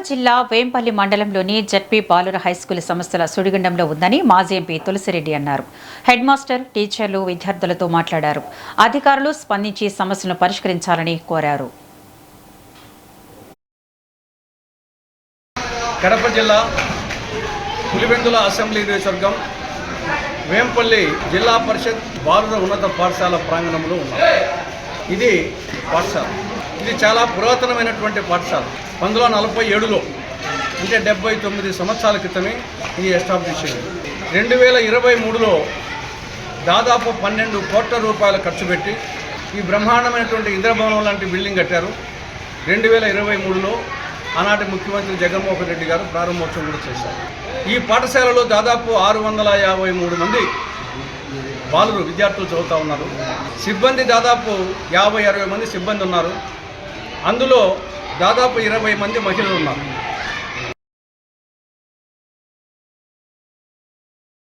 జిల్లా వేంపల్లి మండలంలోని జడ్పీ బాలుర హైస్కూల్ సంస్థల సుడిగుండంలో ఉందని మాజీ ఎంపీ తులసిరెడ్డి అన్నారు. హెడ్ మాస్టర్, టీచర్లు, విద్యార్థులతో మాట్లాడారు. అధికారులు స్పందించి సమస్యలను పరిష్కరించాలని కోరారు. కడప జిల్లా పులివెందుల అసెంబ్లీ నియోజకవర్గం వేంపల్లి జిల్లా పరిషత్ బాలుర ఉన్నత పాఠశాల ప్రాంగణంలో ఉన్నాం. ఇది పాఠశాల, ఇది చాలా పురాతనమైనటువంటి పాఠశాల. 1947లో అంటే 79 సంవత్సరాల క్రితమే ఇది ఎస్టాబ్లిష్ అయింది. 2023లో దాదాపు 12 కోట్ల రూపాయలు ఖర్చు పెట్టి ఈ బ్రహ్మాండమైనటువంటి ఇంద్రభవనం లాంటి బిల్డింగ్ కట్టారు. 2023లో ఆనాటి ముఖ్యమంత్రి జగన్మోహన్ రెడ్డి గారు ప్రారంభోత్సవం కూడా చేశారు. ఈ పాఠశాలలో దాదాపు 653 మంది బాలురు విద్యార్థులు చదువుతూ ఉన్నారు. సిబ్బంది దాదాపు 50-60 మంది సిబ్బంది ఉన్నారు. అందులో దాదాపు 20 మంది మహిళలు ఉన్నారు.